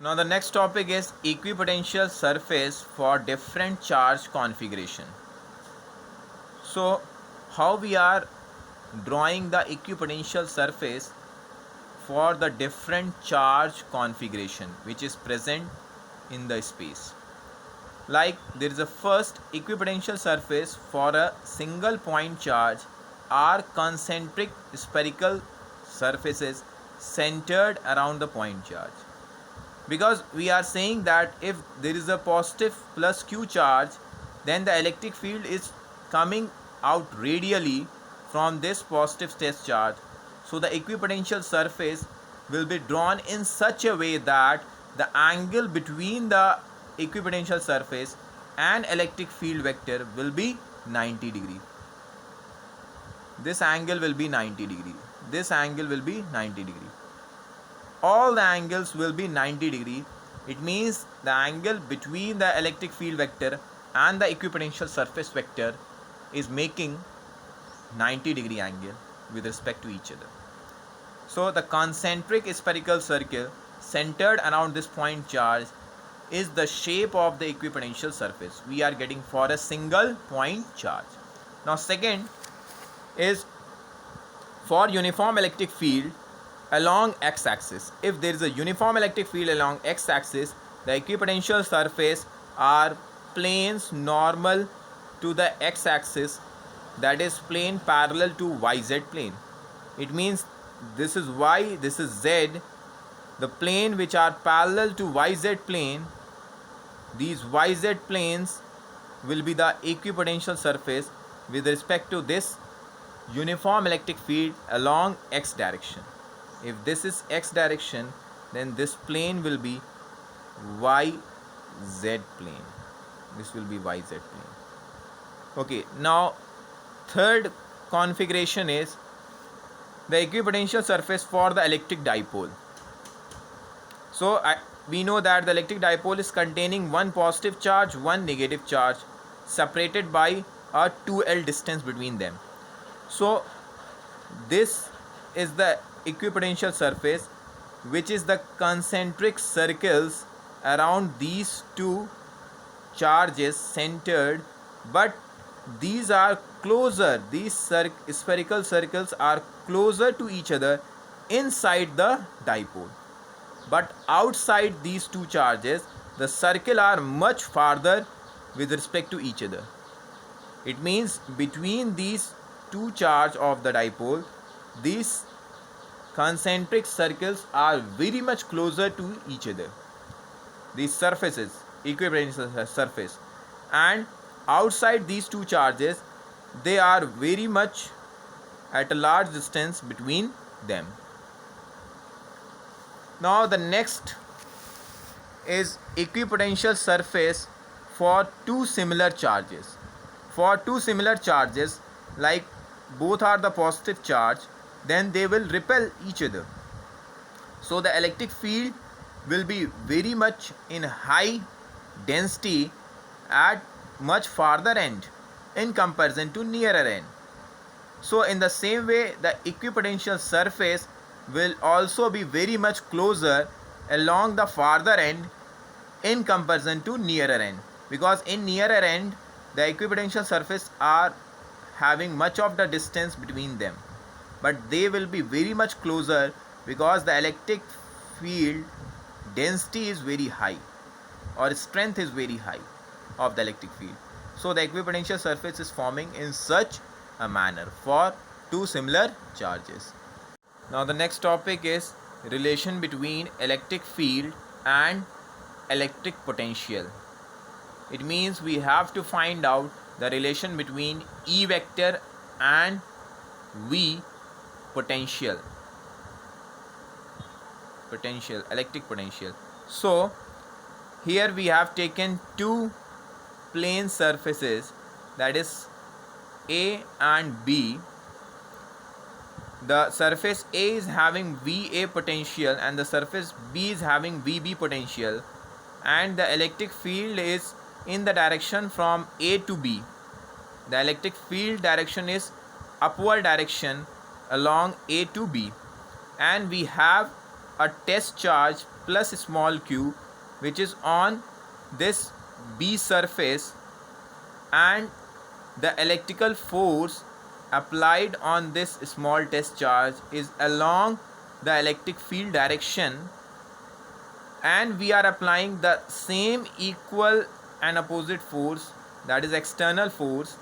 Now the next topic is equipotential surface for different charge configuration. So how we are drawing the equipotential surface for the different charge configuration which is present in the space. Like there is a first equipotential surface for a single point charge are concentric spherical surfaces centered around the point charge, because we are saying that if there is a positive plus q charge, then the electric field is coming out radially from this positive test charge. So the equipotential surface will be drawn in such a way that the angle between the equipotential surface and electric field vector will be 90 degree. This angle will be 90 degree. This angle will be 90 degree. All the angles will be 90 degree. It means the angle between the electric field vector and the equipotential surface vector is making 90 degree angle with respect to each other. So the concentric spherical circle centered around this point charge is the shape of the equipotential surface we are getting for a single point charge. Now second is for uniform electric field along x-axis. If there is a uniform electric field along x-axis, the equipotential surface are planes normal to the x-axis, that is plane parallel to yz plane. It means this is y, this is z. The plane which are parallel to yz plane, these yz planes will be the equipotential surface with respect to this uniform electric field along x direction. If this is x direction, then this plane will be yz plane. This will be yz plane. Okay, now third configuration is the equipotential surface for the electric dipole. So we know that the electric dipole is containing one positive charge, one negative charge, separated by a 2L distance between them. So this is the equipotential surface, which is the concentric circles around these two charges centered, but these are closer, these spherical circles are closer to each other inside the dipole, but outside these two charges the circle are much farther with respect to each other. It means between these two charge of the dipole, these concentric circles are very much closer to each other, these surfaces, equipotential surface, and outside these two charges they are very much at a large distance between them. Now the next is equipotential surface for two similar charges. For two similar charges, like both are the positive charge, then they will repel each other. So the electric field will be very much in high density at much farther end in comparison to nearer end. So in the same way, the equipotential surface will also be very much closer along the farther end in comparison to nearer end, because in nearer end the equipotential surface are having much of the distance between them, but they will be very much closer because the electric field density is very high, or strength is very high of the electric field. So the equipotential surface is forming in such a manner for two similar charges. Now the next topic is relation between electric field and electric potential. It means we have to find out the relation between E vector and V potential, electric potential. So here we have taken two plane surfaces, that is A and B. The surface A is having VA potential and the surface B is having VB potential, and the electric field is in the direction from A to B. The electric field direction is upward direction along A to B, and we have a test charge plus small q, which is on this B surface, and the electrical force applied on this small test charge is along the electric field direction, and we are applying the same equal and opposite force, that is external force,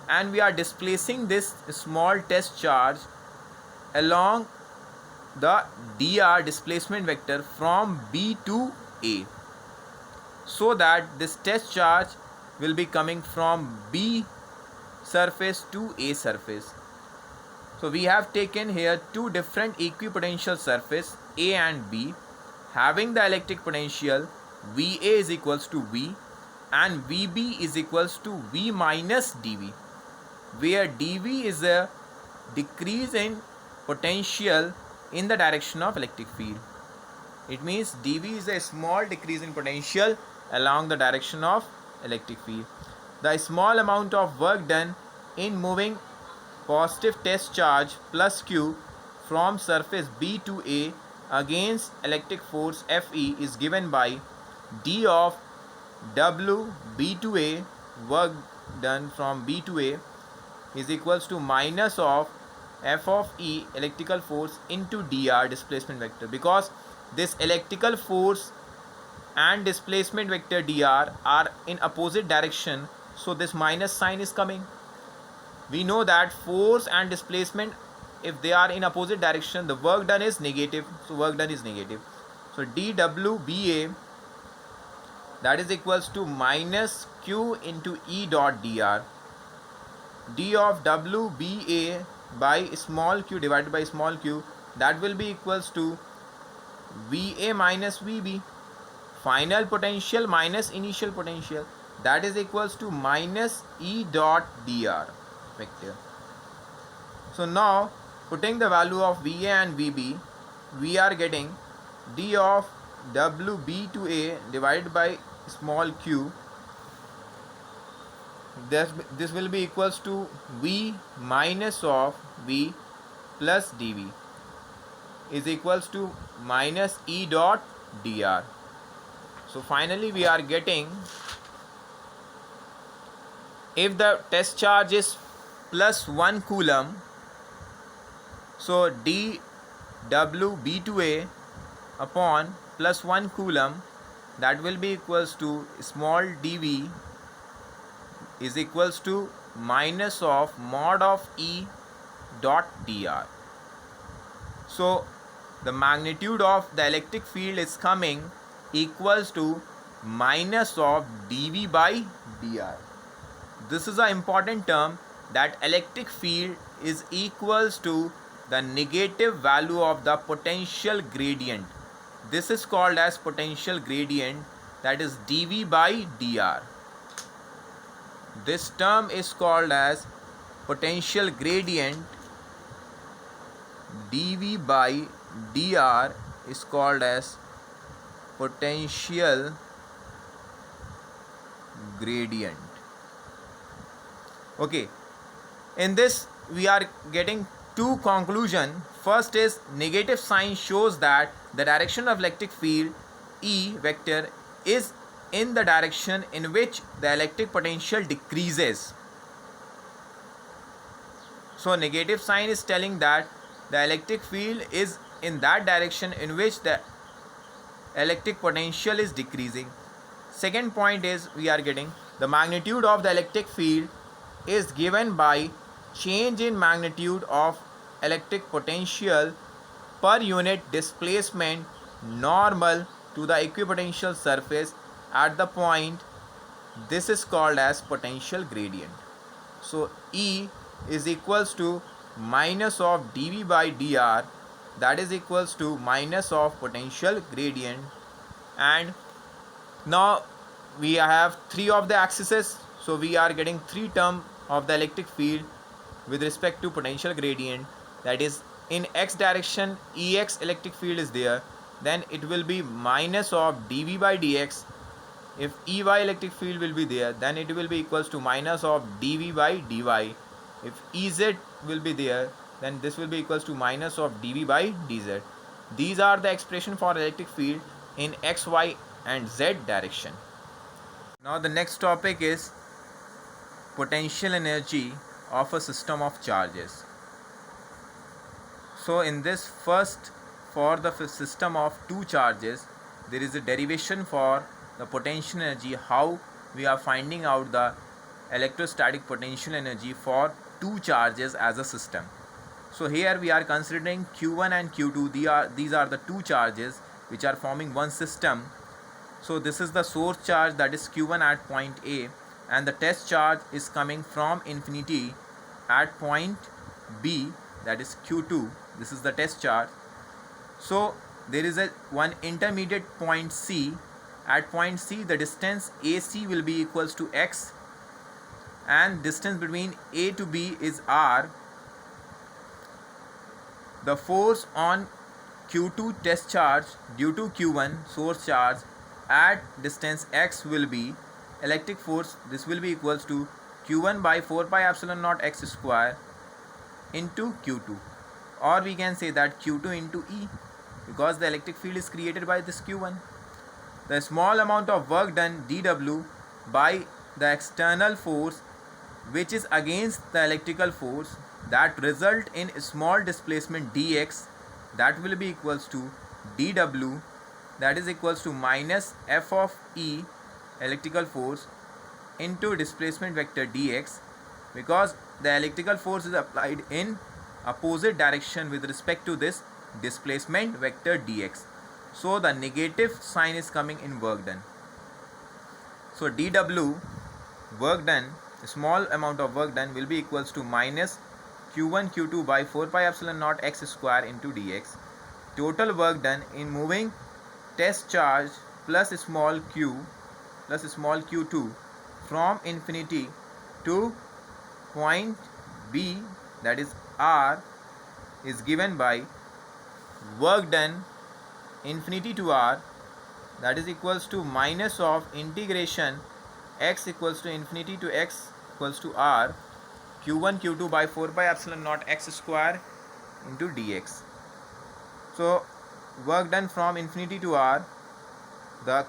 and we are displacing this small test charge along the dr displacement vector from B to A, so that this test charge will be coming from B surface to A surface. So we have taken here two different equipotential surface A and B having the electric potential VA is equals to V and VB is equals to V minus dV, where dV is a decrease in potential in the direction of electric field. It means dV is a small decrease in potential along the direction of electric field. The small amount of work done in moving positive test charge plus Q from surface B to A against electric force Fe is given by d of W B to A, work done from B to A, is equals to minus of F of E electrical force into dr displacement vector, because this electrical force and displacement vector dr are in opposite direction, so this minus sign is coming. We know that force and displacement, if they are in opposite direction, the work done is negative, so work done is negative. So dWBA, that is equals to minus Q into E dot dr. D of WBA by small q divided by small q, that will be equals to VA minus VB, final potential minus initial potential, that is equals to minus E dot dr vector. So now putting the value of VA and VB, we are getting d of WB to A divided by small q, this will be equals to V minus of V plus dV is equals to minus E dot dr. So finally we are getting, if the test charge is plus 1 coulomb, so dW B to A upon plus 1 coulomb, that will be equals to small dV is equals to minus of mod of E dot dr. So the magnitude of the electric field is coming equals to minus of dV by dr. This is an important term, that electric field is equals to the negative value of the potential gradient. This is called as potential gradient, that is dV by dr. This term is called as potential gradient. dV by dr is called as potential gradient. Okay, in this we are getting two conclusion. First is negative sign shows that the direction of electric field E vector is in the direction in which the electric potential decreases. So negative sign is telling that the electric field is in that direction in which the electric potential is decreasing. Second point is, we are getting the magnitude of the electric field is given by change in magnitude of electric potential per unit displacement normal to the equipotential surface at the point. This is called as potential gradient. So E is equals to minus of dV by dr, that is equals to minus of potential gradient. And now we have three of the axes, so we are getting three term of the electric field with respect to potential gradient. That is, in x direction Ex electric field is there, then it will be minus of dV by dx. If Ey electric field will be there, then it will be equals to minus of dV by dy. If Ez will be there, then this will be equals to minus of dV by dz. These are the expression for electric field in x, y and z direction. Now the next topic is potential energy of a system of charges. So in this first, for the system of two charges, there is a derivation for the potential energy, how we are finding out the electrostatic potential energy for two charges as a system. So here we are considering Q1 and Q2. These are the two charges which are forming one system. So this is the source charge, that is Q1 at point A, and the test charge is coming from infinity at point B, that is Q2. This is the test charge. So there is one intermediate point C. At point C, the distance AC will be equals to x, and distance between A to B is r. The force on Q2 test charge due to Q1 source charge at distance x will be electric force. This will be equals to Q1 by 4 pi epsilon naught x square into Q2, or we can say that Q2 into E, because the electric field is created by this Q1. The small amount of work done dW by the external force which is against the electrical force, that result in small displacement dx, that will be equals to dW, that is equals to minus F of E electrical force into displacement vector dx, because the electrical force is applied in opposite direction with respect to this displacement vector dx. So the negative sign is coming in work done. So dW, work done, small amount of work done, will be equals to minus Q1 Q2 by 4 pi epsilon naught x square into dx. Total work done in moving test charge plus small q plus small q2 from infinity to point B, that is r, is given by work done infinity to r, that is equals to minus of integration x equals to infinity to x equals to r Q1 Q2 by 4 pi epsilon naught x square into dx. So work done from infinity to r, the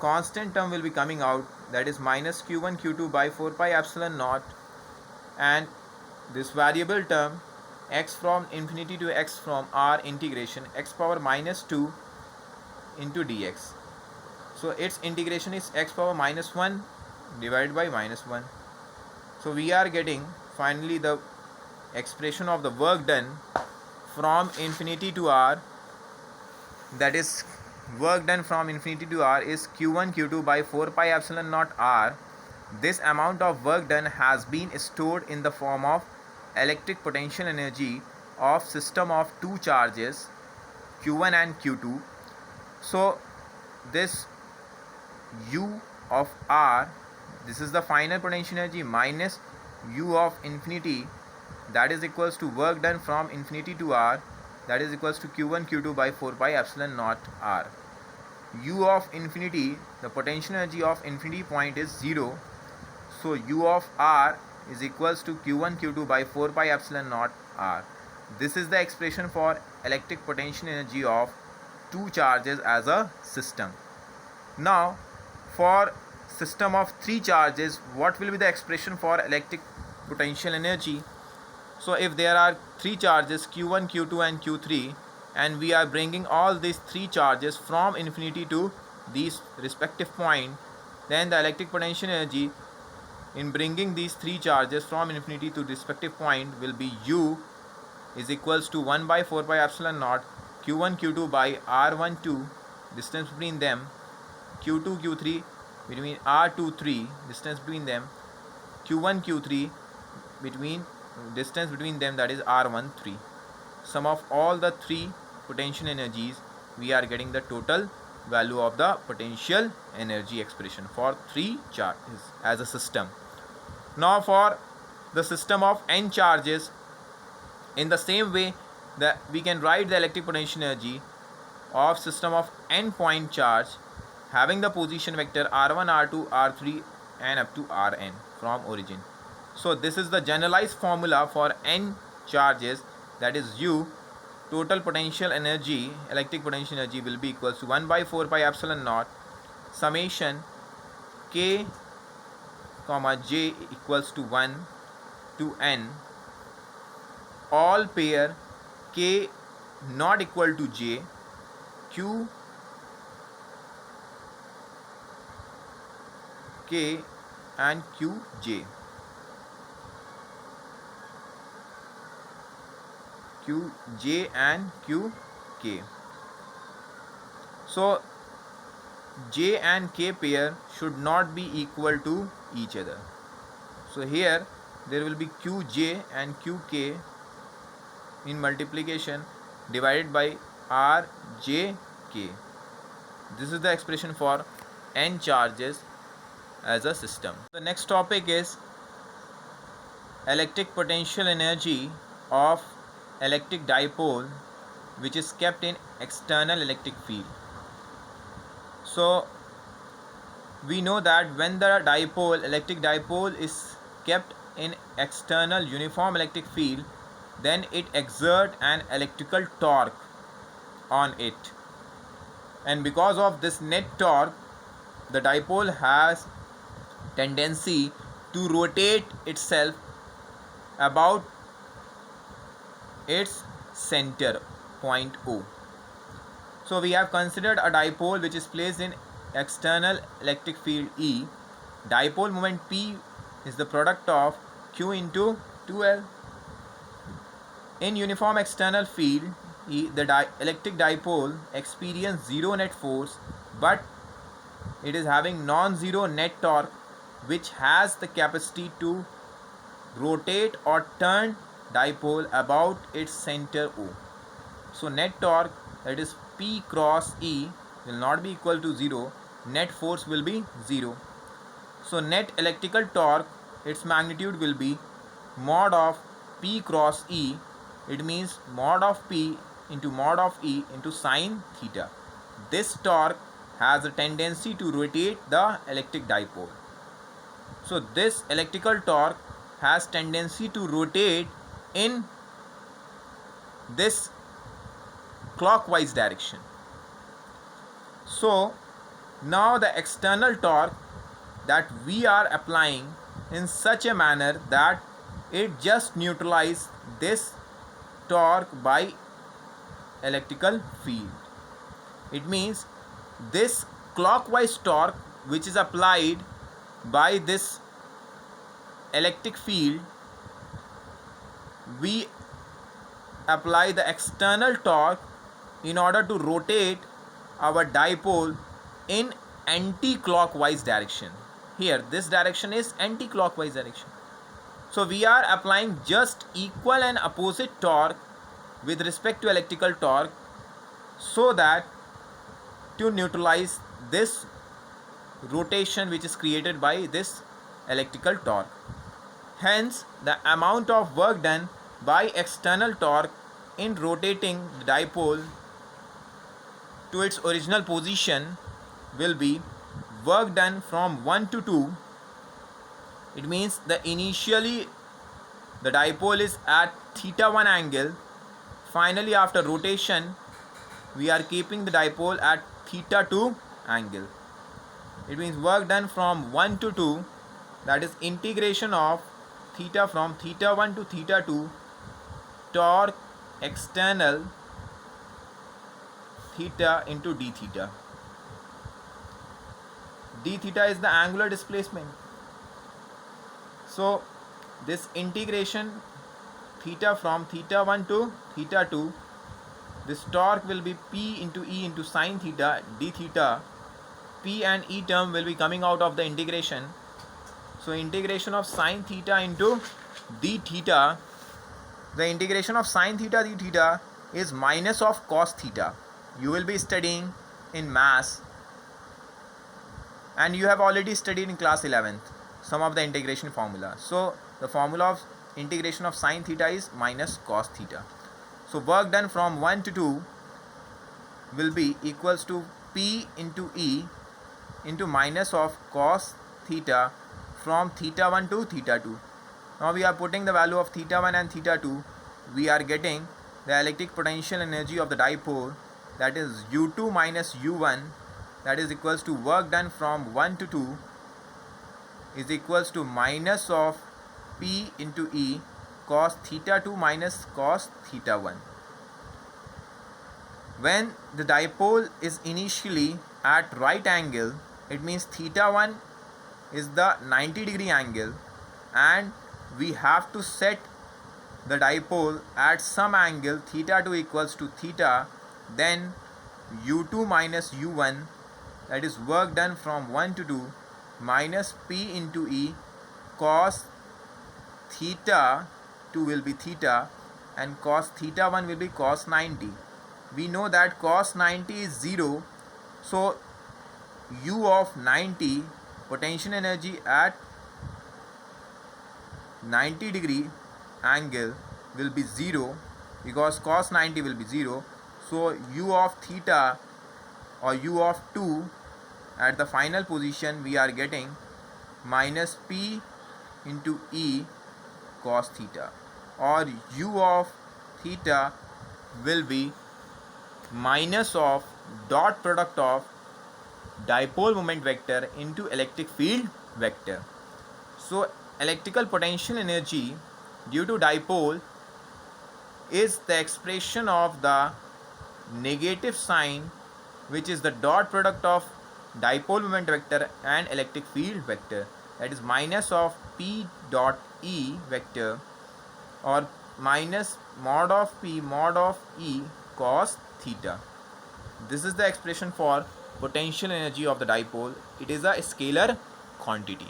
constant term will be coming out, that is minus Q1 Q2 by 4 pi epsilon naught, and this variable term x from infinity to x from r integration x power minus 2 into dx. So its integration is x power minus 1 divided by minus 1. So we are getting finally the expression of the work done from infinity to r, that is work done from infinity to r is Q1 Q2 by 4 pi epsilon naught r. This amount of work done has been stored in the form of electric potential energy of system of two charges Q1 and Q2. So this U of r, this is the final potential energy, minus U of infinity, that is equals to work done from infinity to r, that is equals to Q1 Q2 by 4 pi epsilon naught r. U of infinity, the potential energy of infinity point is 0. So U of r is equals to Q1 Q2 by 4 pi epsilon naught r. This is the expression for electric potential energy of two charges as a system. Now for system of three charges, what will be the expression for electric potential energy? So if there are three charges Q1, Q2 and Q3, and we are bringing all these three charges from infinity to these respective point, then the electric potential energy in bringing these three charges from infinity to respective point will be U is equals to 1 by 4 pi epsilon naught Q1 Q2 by R12, distance between them, Q2 Q3 between R2 3, distance between them, Q1 Q3 between distance between them, that is R1 3. Sum of all the three potential energies, we are getting the total value of the potential energy expression for three charges as a system. Now for the system of n charges, in the same way that we can write the electric potential energy of system of n point charge having the position vector r1, r2, r3 and up to rn from origin. So this is the generalized formula for n charges, that is U total potential energy, electric potential energy, will be equals to 1 by 4 pi epsilon naught summation k comma j equals to 1 to n, all pair k not equal to j, q k and qj. Qj and Qk. So J and K pair should not be equal to each other. So here there will be Qj and Qk in multiplication divided by Rjk. This is the expression for n charges as a system. The next topic is electric potential energy of electric dipole which is kept in external electric field. So we know that when the electric dipole is kept in external uniform electric field, then it exerts an electrical torque on it, and because of this net torque, the dipole has tendency to rotate itself about its center point O. So we have considered a dipole which is placed in external electric field E. Dipole moment P is the product of Q into 2L. In uniform external field E, the electric dipole experiences zero net force, but it is having non-zero net torque which has the capacity to rotate or turn dipole about its center O. So net torque, that is P cross E, will not be equal to 0. Net force will be 0. So net electrical torque, its magnitude will be mod of P cross E. It means mod of P into mod of E into sine theta. This torque has a tendency to rotate the electric dipole. So this electrical torque has tendency to rotate in this clockwise direction. So now the external torque that we are applying in such a manner that it just neutralizes this torque by electrical field. It means this clockwise torque which is applied by this electric field, we apply the external torque in order to rotate our dipole in anti-clockwise direction. Here this direction is anti-clockwise direction. So we are applying just equal and opposite torque with respect to electrical torque, so that to neutralize this rotation which is created by this electrical torque. Hence the amount of work done by external torque in rotating the dipole to its original position will be work done from 1 to 2. It means initially the dipole is at theta 1 angle. Finally after rotation we are keeping the dipole at theta 2 angle. It means work done from 1 to 2, that is integration of theta from theta 1 to theta 2, torque external theta into d theta. D theta is the angular displacement. So this integration theta from theta 1 to theta 2, this torque will be P into E into sine theta d theta. P and E term will be coming out of the integration. So integration of sine theta into d theta, the integration of sine theta d theta is minus of cos theta. You will be studying in maths, and you have already studied in class 11th some of the integration formula. So the formula of integration of sine theta is minus cos theta. So work done from 1 to 2 will be equals to P into E into minus of cos theta from theta 1 to theta 2. Now we are putting the value of theta 1 and theta 2. We are getting the electric potential energy of the dipole, that is U2 minus U1, that is equals to work done from 1 to 2, is equals to minus of P into E cos theta 2 minus cos theta 1. When the dipole is initially at right angle, it means theta 1 is the 90-degree angle, and we have to set the dipole at some angle theta 2 equals to theta, then U2 minus U1, that is work done from 1 to 2, minus P into E cos theta 2 will be theta, and cos theta 1 will be cos 90. We know that cos 90 is 0, so U of 90, potential energy at 90-degree angle, will be 0 because cos 90 will be 0. So U of theta or U of 2 at the final position we are getting minus P into E cos theta, or U of theta will be minus of dot product of dipole moment vector into electric field vector. So electrical potential energy due to dipole is the expression of the negative sign, which is the dot product of dipole moment vector and electric field vector, that is minus of P dot E vector, or minus mod of P mod of E cos theta. This is the expression for potential energy of the dipole. It is a scalar quantity.